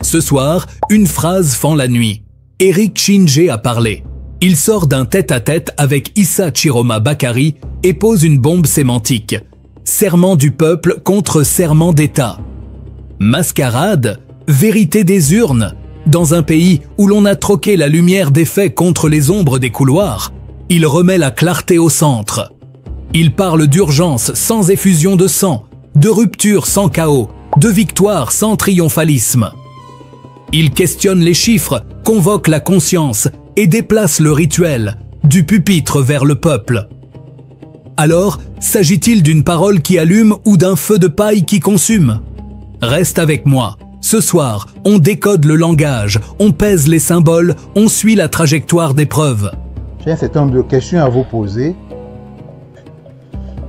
Ce soir, une phrase fend la nuit. Éric Chingé a parlé. Il sort d'un tête-à-tête avec Issa Chiroma Bakary et pose une bombe sémantique. Serment du peuple contre serment d'État. Mascarade, vérité des urnes. Dans un pays où l'on a troqué la lumière des faits contre les ombres des couloirs, il remet la clarté au centre. Il parle d'urgence sans effusion de sang, de rupture sans chaos, de victoire sans triomphalisme. Il questionne les chiffres, convoque la conscience et déplace le rituel, du pupitre vers le peuple. Alors, s'agit-il d'une parole qui allume ou d'un feu de paille qui consume? Reste avec moi. Ce soir, on décode le langage, on pèse les symboles, on suit la trajectoire des preuves. J'ai un certain nombre de questions à vous poser.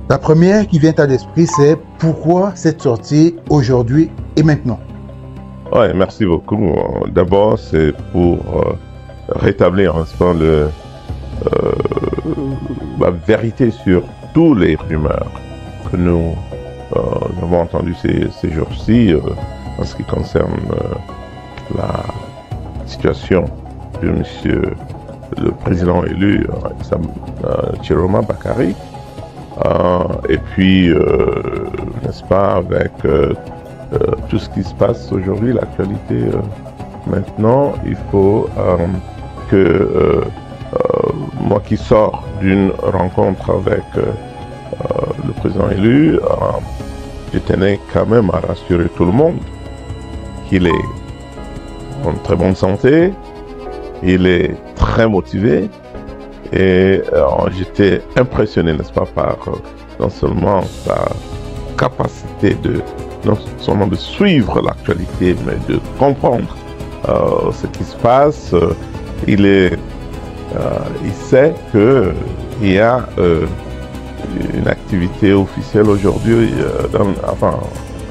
La première qui vient à l'esprit, c'est pourquoi cette sortie aujourd'hui et maintenant? Oui, merci beaucoup. D'abord, c'est pour rétablir la vérité sur tous les rumeurs que nous avons entendues ces jours-ci en ce qui concerne la situation de monsieur le président élu Chiroma Bakary. Et puis, n'est-ce pas, avec tout ce qui se passe aujourd'hui, l'actualité maintenant, il faut que moi qui sors d'une rencontre avec le président élu, je tenais quand même à rassurer tout le monde qu'il est en très bonne santé, il est très motivé et j'étais impressionné, n'est-ce pas, par non seulement sa capacité de non seulement de suivre l'actualité, mais de comprendre ce qui se passe. Il sait qu'il y a une activité officielle aujourd'hui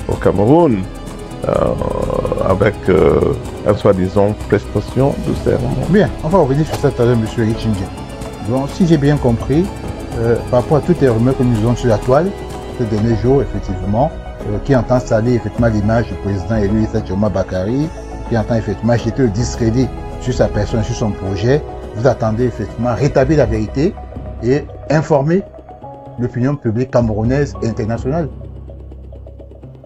au Cameroun avec un soi-disant prestation de serment. Bien, on va revenir sur ça tout à l'heure, M. Éric Chingé. Donc, si j'ai bien compris, par rapport à toutes les rumeurs que nous avons sur la toile, ces derniers jours, effectivement, qui entend salir effectivement l'image du président élu Issa Chiroma Bakary, qui entend effectivement jeter le discrédit sur sa personne, sur son projet, vous attendez effectivement rétablir la vérité et informer l'opinion publique camerounaise et internationale.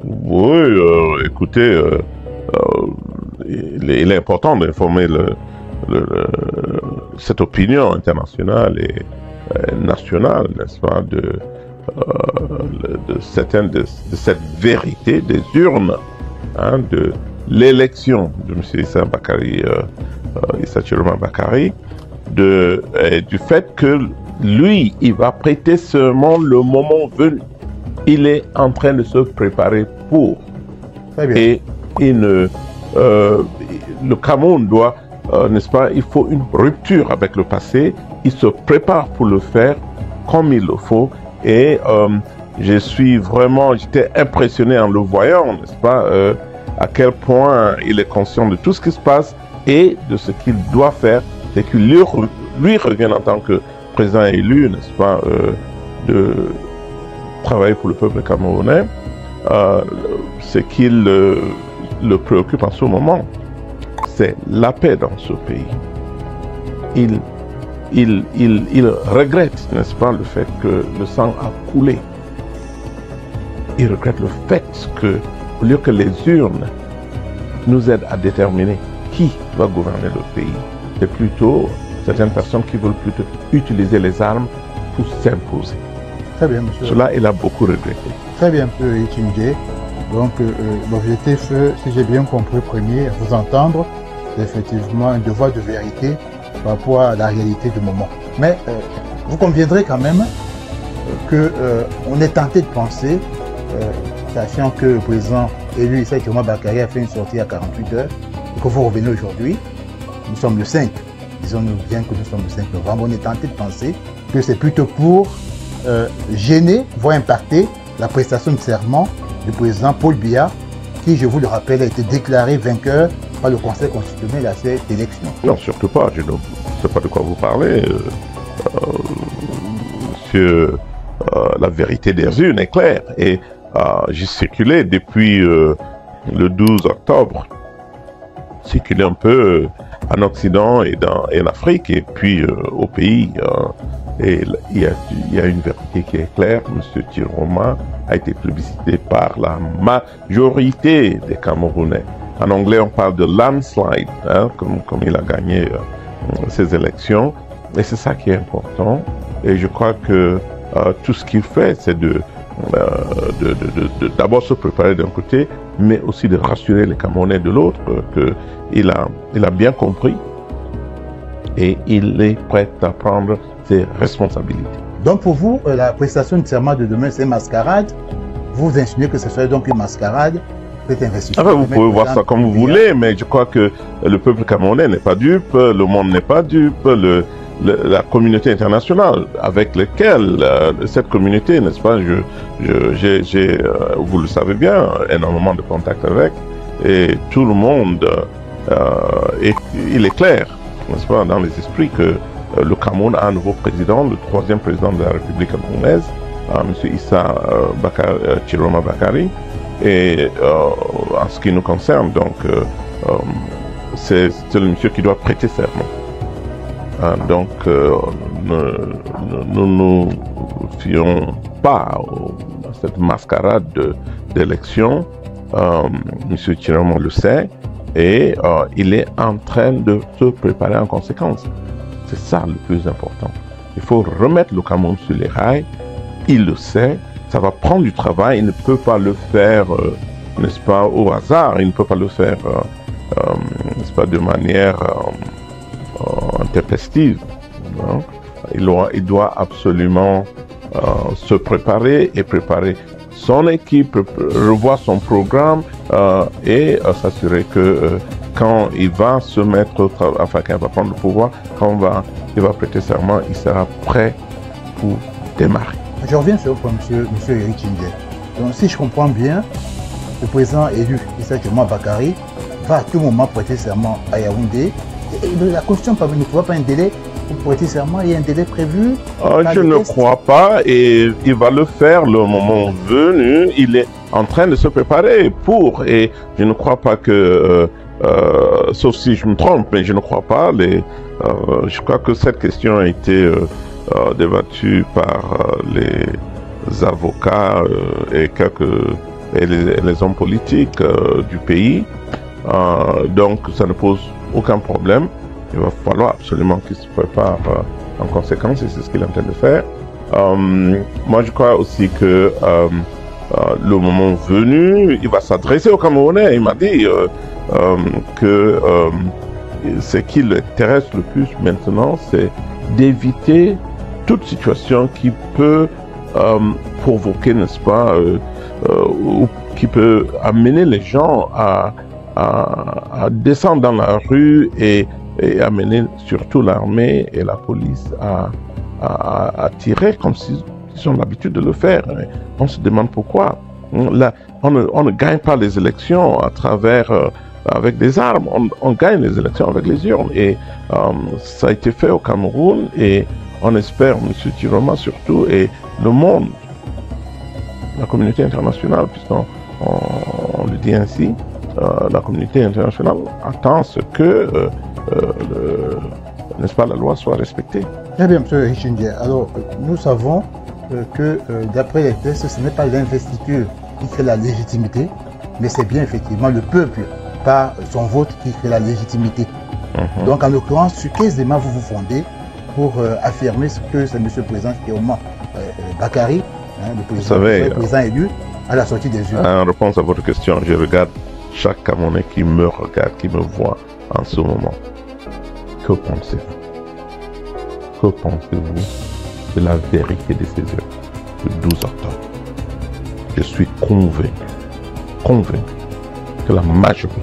Oui, écoutez, il est important d'informer cette opinion internationale et nationale, n'est-ce pas, de cette vérité des urnes, hein, de l'élection de M. Issa Chiroma Bakary, du fait que lui, il va prêter serment le moment venu. Il est en train de se préparer pour. Très bien. Et le Cameroun doit, n'est-ce pas, il faut une rupture avec le passé. Il se prépare pour le faire comme il le faut. Et j'étais impressionné en le voyant, n'est-ce pas, à quel point il est conscient de tout ce qui se passe et de ce qu'il doit faire, c'est qu'il lui revient en tant que président élu, n'est-ce pas, de travailler pour le peuple camerounais. Ce qui le préoccupe en ce moment, c'est la paix dans ce pays. Il regrette, n'est-ce pas, le fait que le sang a coulé. Il regrette le fait que, au lieu que les urnes nous aident à déterminer qui va gouverner le pays, c'est plutôt certaines personnes qui veulent plutôt utiliser les armes pour s'imposer. Très bien, monsieur. Cela, il a beaucoup regretté. Très bien, monsieur Éric Chingé. Donc, l'objectif, si j'ai bien compris, premier, à vous entendre, c'est effectivement un devoir de vérité par rapport à la réalité du moment. Mais vous conviendrez quand même qu'on est tenté de penser, sachant que le président élu Issa Chiroma Bakary a fait une sortie à 48 heures, et que vous revenez aujourd'hui, nous sommes le 5, disons-nous bien que nous sommes le 5 novembre, on est tenté de penser que c'est plutôt pour gêner, voire impacter la prestation de serment du président Paul Biya, qui, je vous le rappelle, a été déclaré vainqueur par le Conseil constitutionnel à cette élection. Non, surtout pas. Je ne sais pas de quoi vous parlez. Monsieur, la vérité des urnes est claire. Et j'ai circulé depuis le 12 octobre circuler un peu en Occident et en Afrique et puis au pays. Et il y a une vérité qui est claire. M. Chiroma a été plébiscité par la majorité des Camerounais. En anglais, on parle de landslide, hein, comme il a gagné ces élections. Et c'est ça qui est important. Et je crois que tout ce qu'il fait, c'est d'abord se préparer d'un côté, mais aussi de rassurer les Camerounais de l'autre, qu'il a bien compris et il est prêt à prendre ses responsabilités. Donc pour vous, la prestation de serment de demain, c'est mascarade. Vous insinuez que ce serait donc une mascarade. Enfin, vous pouvez voir ça comme vous voulez, mais je crois que le peuple camerounais n'est pas dupe, le monde n'est pas dupe, la communauté internationale avec laquelle cette communauté, n'est-ce pas, j'ai, vous le savez bien, énormément de contacts avec, et tout le monde, il est clair, n'est-ce pas, dans les esprits que le Cameroun a un nouveau président, le 3e président de la République camerounaise, M. Issa Chiroma Bakari. Et en ce qui nous concerne, donc, c'est le monsieur qui doit prêter serment. Donc, nous ne fions pas à cette mascarade d'élection. Monsieur Chiroma le sait et il est en train de se préparer en conséquence. C'est ça le plus important. Il faut remettre le Cameroun sur les rails. Il le sait. Ça va prendre du travail, il ne peut pas le faire, n'est-ce pas, au hasard, il ne peut pas le faire, n'est-ce pas, de manière intempestive. Il doit absolument se préparer et préparer son équipe, revoir son programme et s'assurer que quand il va se mettre au travail, enfin quand il va prendre le pouvoir, quand il va prêter serment, il sera prêt pour démarrer. Je reviens sur le point, monsieur Éric Chindé. Donc, si je comprends bien, le président élu, Issa Chiroma Bakari, va à tout moment prêter serment à Yaoundé. Et la Constitution ne prévoit pas un délai pour prêter serment, il y a un délai prévu. Je ne crois pas, et il va le faire le moment venu. Il est en train de se préparer pour, et je ne crois pas que, sauf si je me trompe, mais je ne crois pas, je crois que cette question a été débattu par les avocats et les hommes politiques du pays. Donc ça ne pose aucun problème. Il va falloir absolument qu'il se prépare en conséquence et c'est ce qu'il est en train de faire. Moi je crois aussi que le moment venu, il va s'adresser aux Camerounais. Il m'a dit que ce qui l'intéresse le plus maintenant, c'est d'éviter toute situation qui peut provoquer, n'est-ce pas, ou qui peut amener les gens à descendre dans la rue et amener surtout l'armée et la police à tirer comme ils ont l'habitude de le faire. On se demande pourquoi. Là, on ne gagne pas les élections à travers avec des armes, on gagne les élections avec les urnes et ça a été fait au Cameroun et on espère, M. Chiroma surtout, et le monde, la communauté internationale, puisqu'on le dit ainsi, la communauté internationale attend ce que, n'est-ce pas, la loi soit respectée. Très bien, M. Richindier. Alors, nous savons que d'après les tests, ce n'est pas l'investiture qui crée la légitimité, mais c'est bien effectivement le peuple, par son vote, qui crée la légitimité. Donc, en l'occurrence, sur quels éléments vous vous fondez pour affirmer ce que c'est M. le Président Chiroma Bakari, le président élu, à la sortie des urnes? En réponse à votre question, je regarde chaque Camerounais qui me regarde, qui me voit en ce moment. Que pensez-vous? Que pensez-vous de la vérité de ces heures du 12 octobre? Je suis convaincu que la majorité,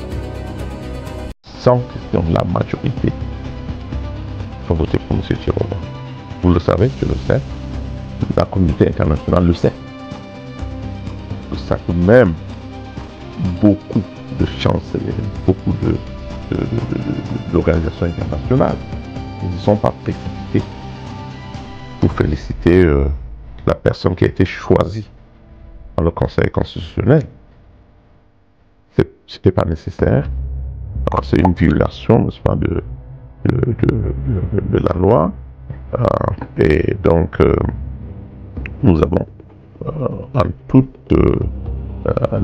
sans question, la majorité va voter pour M. Chiroma. Vous le savez, je le sais. La communauté internationale le sait. C'est pour ça que même beaucoup de chanceliers, beaucoup d'organisations internationales ne sont pas précipités pour féliciter la personne qui a été choisie par le Conseil constitutionnel. Ce n'était pas nécessaire. c'est une violation, n'est-ce pas, de la loi. Et donc, nous avons en toute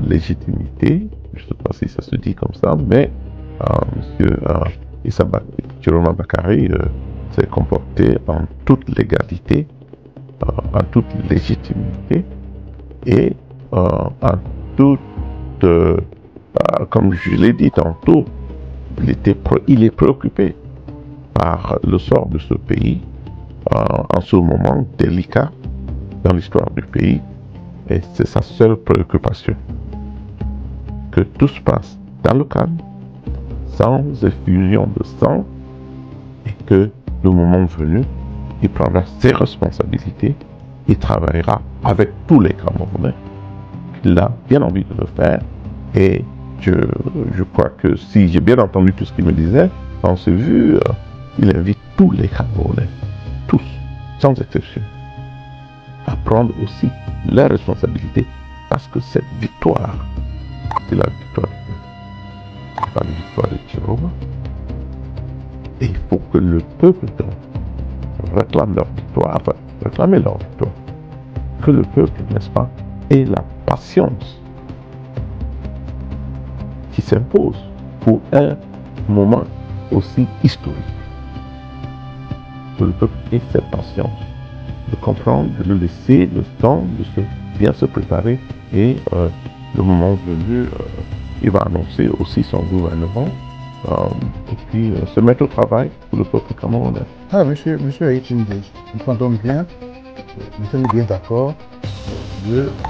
légitimité, je ne sais pas si ça se dit comme ça, mais M. Issa Chiroma Bakary s'est comporté en toute légalité, en toute légitimité et en toute, comme je l'ai dit tantôt, il est préoccupé par le sort de ce pays en ce moment délicat dans l'histoire du pays, et c'est sa seule préoccupation. Que tout se passe dans le calme, sans effusion de sang, et que le moment venu, il prendra ses responsabilités, il travaillera avec tous les Camerounais. Il a bien envie de le faire, et je crois que si j'ai bien entendu tout ce qu'il me disait, on s'est vu, il invite tous les Camerounais, tous, sans exception, à prendre aussi leurs responsabilités, parce que cette victoire, c'est la victoire, c'est pas la victoire de Chiroma. Et il faut que le peuple réclame leur victoire, enfin, réclamer leur victoire. Que le peuple, n'est-ce pas, ait la patience qui s'impose pour un moment aussi historique. Que le peuple ait cette patience de comprendre, de le laisser le temps de bien se préparer, et le moment venu, il va annoncer aussi son gouvernement, et puis se mettre au travail pour le peuple camerounais. Ah, monsieur Echinde, nous entendons bien, nous sommes bien d'accord,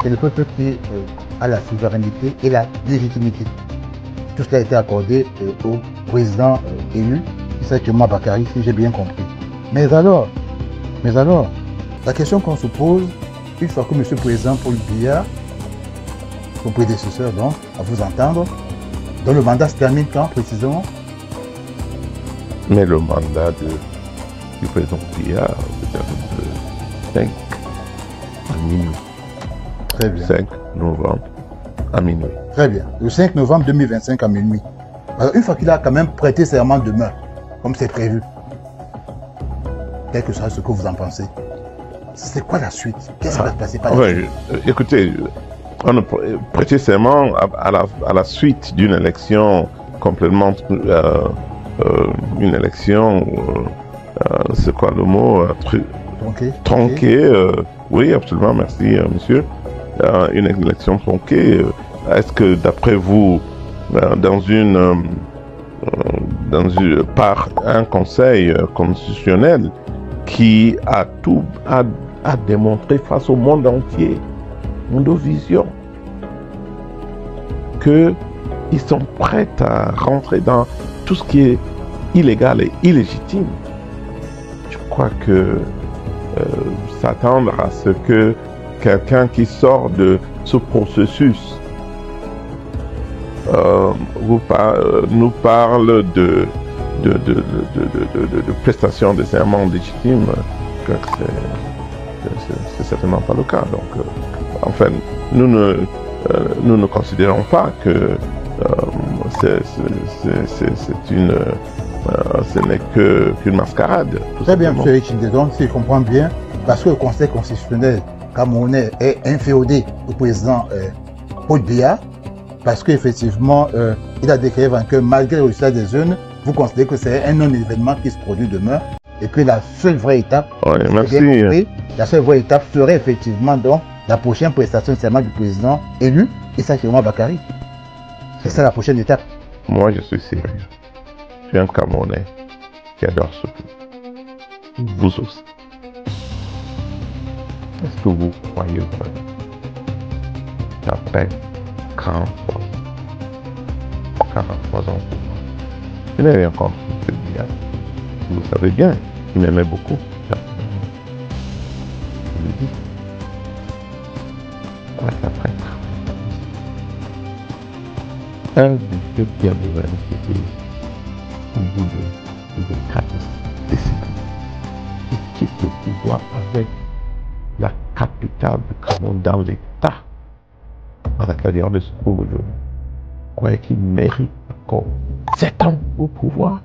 c'est le peuple qui a la souveraineté et la légitimité. Tout cela a été accordé au président élu, Issa Chiroma Bakary, si j'ai bien compris. Mais alors, la question qu'on se pose, une fois que M. le Président Paul Biya, son prédécesseur donc, à vous entendre, dont le mandat se termine quand précisément? Mais le mandat du président Biya se termine le 5 à minuit. Très bien. 5 novembre à minuit. Très bien. Le 5 novembre 2025 à minuit. Alors, une fois qu'il a quand même prêté serment demain, comme c'est prévu, quel que soit ce que vous en pensez, c'est quoi la suite? Qu'est-ce qui va se passer par la suite? Écoutez, on a prêté serment à la suite d'une élection complètement, une élection, c'est quoi le mot, tronquée. Oui, absolument, merci monsieur. Une élection tronquée. Est-ce que d'après vous, par un conseil constitutionnel qui a démontré face au monde entier, Mondovision, qu'ils sont prêts à rentrer dans tout ce qui est illégal et illégitime, je crois que s'attendre à ce que quelqu'un qui sort de ce processus nous parle de prestation de serment légitime, je crois que c'est certainement pas le cas. Donc, enfin, nous ne considérons pas que ce n'est qu'une mascarade. Très bien, M. Echinde. Donc, si je comprends bien, parce que le Conseil constitutionnel camerounais est inféodé au président Paul Biya, parce qu'effectivement, il a déclaré vainqueur malgré le résultat des urnes, vous considérez que c'est un non-événement qui se produit demain, et que la seule vraie étape, la seule vraie étape serait effectivement donc la prochaine prestation de serment du président élu, Issa Chiroma Bakary. C'est ça la prochaine étape. Moi, je suis sérieux. Je suis un Camerounais qui adore ce pays. Vous aussi. Est-ce que vous croyez vraiment qu'après 43 ans, je n'ai rien contre M. Biya. Vous savez bien, il m'aimait beaucoup. Je le dis. Après, un monsieur qui a gouverné ce pays au bout de 4 décennies, il quitte le pouvoir avec la capitale de Cameroun dans l'état dans laquelle on se trouve aujourd'hui. croyez qu'il mérite encore 7 ans au pouvoir?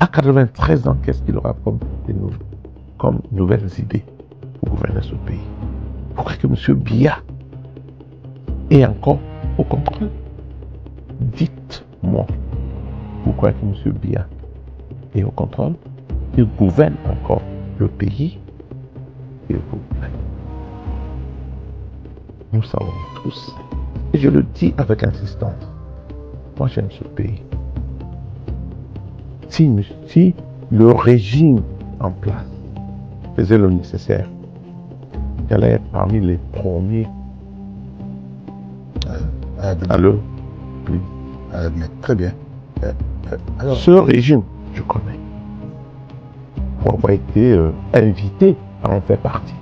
À 93 ans, qu'est-ce qu'il aura comme nouvelles idées pour gouverner ce pays? Vous croyez que M. Biya est encore au contrôle? Dites-moi, vous croyez que M. Biya est au contrôle? Il gouverne encore le pays? S'il vous plaît. Nous savons tous, et je le dis avec insistance, moi j'aime ce pays. Si le régime en place faisait le nécessaire, j'allais être parmi les premiers à le mais très bien. Alors, ce régime, je connais, pour avoir été invité à en faire partie.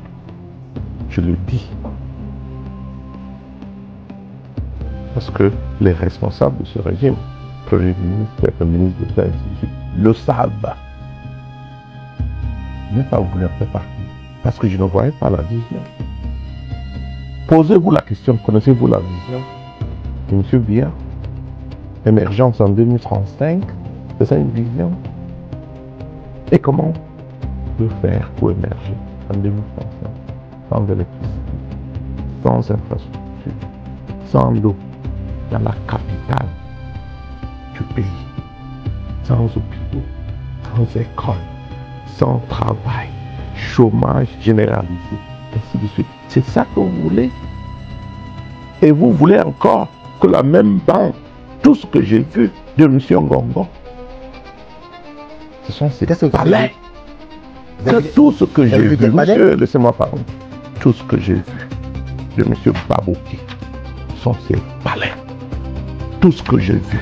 Je le dis. Parce que les responsables de ce régime, Premier ministre, le ministre d'État, le savent. Je n'ai pas voulu en faire partie. Parce que je ne voyais pas la vision. Posez-vous la question, connaissez-vous la vision de M. Biya? Émergence en 2035, c'est ça une vision? Et comment on peut faire pour émerger en 2035 sans électricité, sans infrastructure, sans eau dans la capitale du pays, sans hôpitaux, sans école, sans travail, chômage généralisé, ainsi de suite. C'est ça que vous voulez? Et vous voulez encore que la même banque, tout ce que j'ai vu de M. Ngongo, ce sont ces palais. Tout ce que j'ai vu, monsieur, laissez-moi parler, tout ce que j'ai vu de M. Babouki, ce sont ces palais. Tout ce que j'ai vu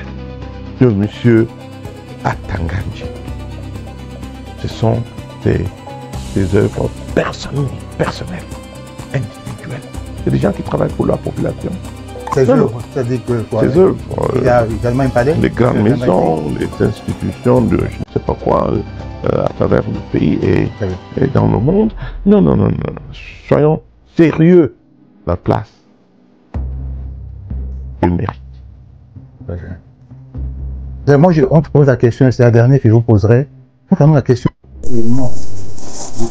de M. Atanganji, ce sont des œuvres personnelles, individuelles. C'est des gens qui travaillent pour la population. Ces œuvres, c'est-à-dire que quoi? Ces œuvres, il y a également un palais, les grandes maisons, les institutions de je ne sais pas quoi, à travers le pays et dans le monde. Non. Soyons sérieux. La place, il mérite. Moi, on te pose la question, c'est la dernière que je vous poserai. Notamment la question. Le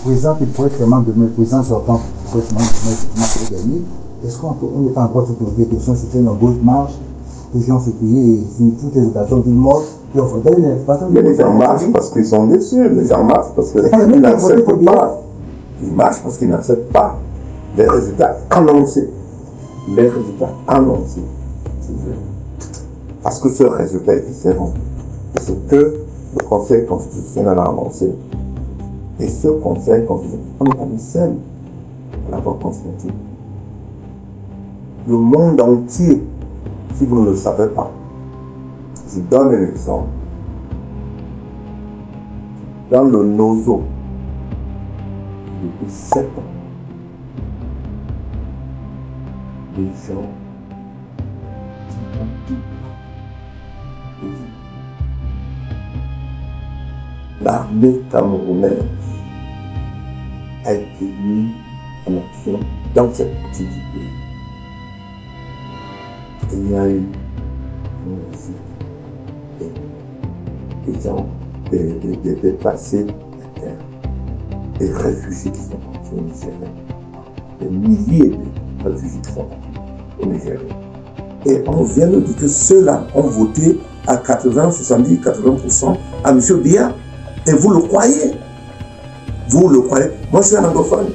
président qui pourrait vraiment devenir le président sortant, pourrait vraiment devenir gagner. Est-ce qu'on n'est pas encore se poser des questions? C'était une grosse marche, les gens se criaient, et sur toutes les occasions du monde, et on faisait une façon de. Mais les gens marchent parce qu'ils sont déçus, les gens marchent parce qu'ils n'acceptent pas. Ils marchent parce qu'ils n'acceptent pas les résultats annoncés. Les résultats annoncés. Parce que ce résultat est différent. Ce que le Conseil constitutionnel a annoncé. Et ce Conseil constitutionnel, on n'est pas le seul à l'avoir constaté. Le monde entier, si vous ne le savez pas, je donne un exemple. Dans le Nozo, depuis 7 ans, les gens l'armée camerounaise a été mise en action dans cette partie du pays. Il y a eu des gens, des déplacés de terre, des réfugiés qui sont partis au Nigeria, des milliers de réfugiés qui sont partis au Nigeria. Et on vient de dire que ceux-là ont voté à 80, 70, 80% à M. Biya. Et vous le croyez? Vous le croyez? Moi, je suis un anglophone.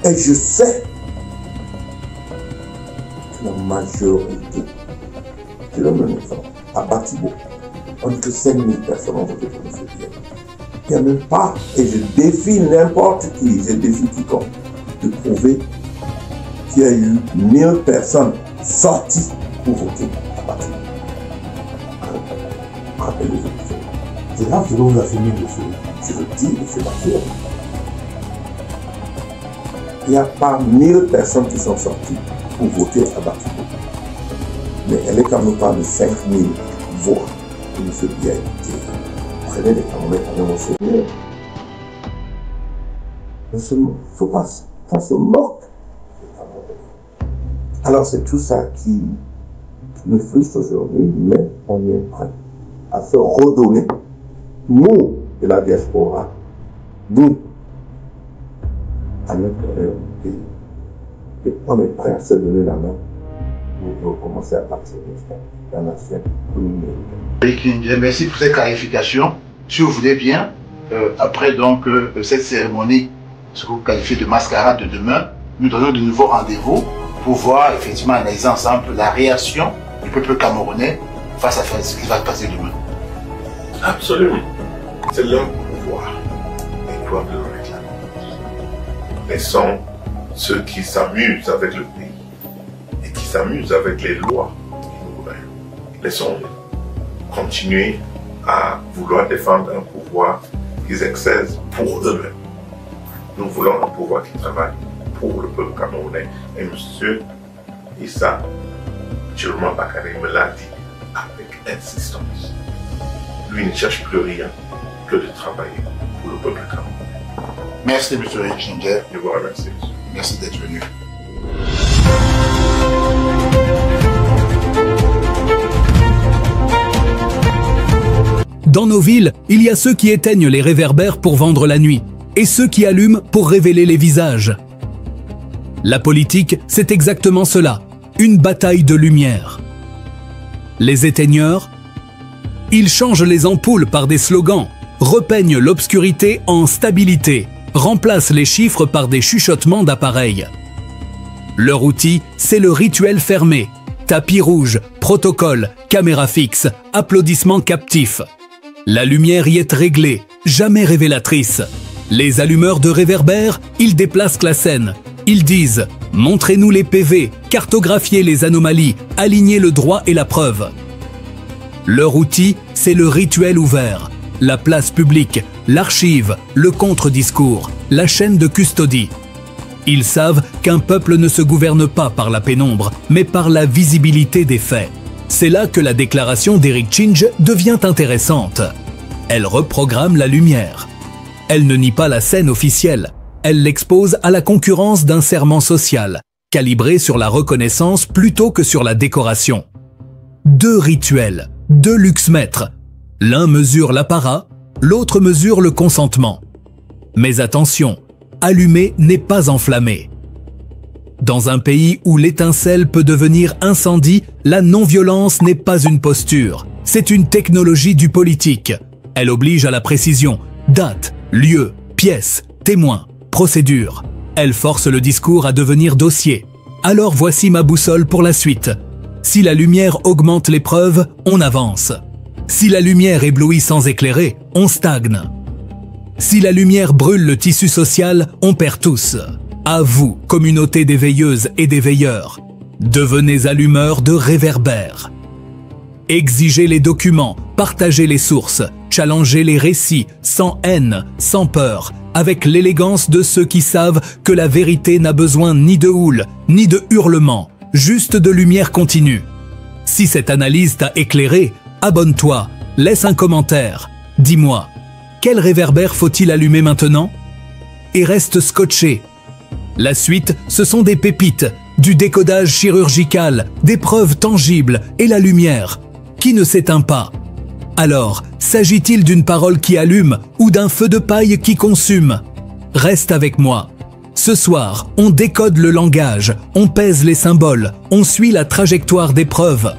Et je sais que la majorité, je donne un exemple, à Batibo, on dit que 5000 personnes ont voté pour M. Biya. Il n'y a même pas, et je défie n'importe qui, je défie quiconque, de prouver qu'il y a eu 1000 personnes sorties pour voter à Batibo. Rappelez-vous. C'est là que vous affirmez, monsieur. Je le dis, je l'affirme. Il n'y a pas 1000 personnes qui sont sorties pour voter à Batibo. Mais elle est quand même pas de 5000 voix que M. Biya a été. Prenez les Camerounais quand même au sérieux. Il ne faut pas qu'on se moque. Alors c'est tout ça qui nous frustre aujourd'hui, mais on est prêt à se redonner, nous, de la diaspora, nous, à notre pays. Et on est prêt à se donner la main pour recommencer à partir de la nation pour nous mériter. Merci pour cette clarification. Si vous voulez bien, après donc cette cérémonie, ce que vous qualifiez de mascarade de demain, nous donnons de nouveaux rendez-vous pour voir effectivement, analyser ensemble la réaction du peuple camerounais face à ce qui va se passer demain. Absolument. C'est leur pouvoir. Ils doivent le réclamer. Laissons ceux qui s'amusent avec le pays et qui s'amusent avec les lois qui nous gouvernent. Laissons-les continuer à vouloir défendre un pouvoir qu'ils exercent pour eux-mêmes. Nous voulons un pouvoir qui travaille pour le peuple camerounais. Et M. Issa Chiroma Bakary me l'a dit avec insistance. Lui ne cherche plus rien que de travailler pour le peuple camerounais. Merci, M. Ginger. Je vous remercie. Merci d'être venu. Dans nos villes, il y a ceux qui éteignent les réverbères pour vendre la nuit et ceux qui allument pour révéler les visages. La politique, c'est exactement cela, une bataille de lumière. Les éteigneurs, ils changent les ampoules par des slogans, repeignent l'obscurité en stabilité, remplacent les chiffres par des chuchotements d'appareils. Leur outil, c'est le rituel fermé. Tapis rouge, protocole, caméra fixe, applaudissements captifs. La lumière y est réglée, jamais révélatrice. Les allumeurs de réverbères, ils déplacent la scène. Ils disent « Montrez-nous les PV, cartographiez les anomalies, alignez le droit et la preuve ». Leur outil, c'est le rituel ouvert. La place publique, l'archive, le contre-discours, la chaîne de custodie. Ils savent qu'un peuple ne se gouverne pas par la pénombre, mais par la visibilité des faits. C'est là que la déclaration d'Eric Tshindje devient intéressante. Elle reprogramme la lumière. Elle ne nie pas la scène officielle. Elle l'expose à la concurrence d'un serment social, calibré sur la reconnaissance plutôt que sur la décoration. Deux rituels, deux luxemètres. L'un mesure l'apparat, l'autre mesure le consentement. Mais attention, allumer n'est pas enflammé. Dans un pays où l'étincelle peut devenir incendie, la non-violence n'est pas une posture, c'est une technologie du politique. Elle oblige à la précision, date, lieu, pièce, témoin, procédure. Elle force le discours à devenir dossier. Alors voici ma boussole pour la suite. Si la lumière augmente les preuves, on avance. Si la lumière éblouit sans éclairer, on stagne. Si la lumière brûle le tissu social, on perd tous. À vous, communauté des veilleuses et des veilleurs, devenez allumeurs de réverbères. Exigez les documents, partagez les sources, challengez les récits, sans haine, sans peur, avec l'élégance de ceux qui savent que la vérité n'a besoin ni de houle, ni de hurlements, juste de lumière continue. Si cette analyse t'a éclairé, abonne-toi, laisse un commentaire, dis-moi, quel réverbère faut-il allumer maintenant? Et reste scotché. La suite, ce sont des pépites, du décodage chirurgical, des preuves tangibles et la lumière, qui ne s'éteint pas. Alors, s'agit-il d'une parole qui allume ou d'un feu de paille qui consume? Reste avec moi. Ce soir, on décode le langage, on pèse les symboles, on suit la trajectoire des preuves.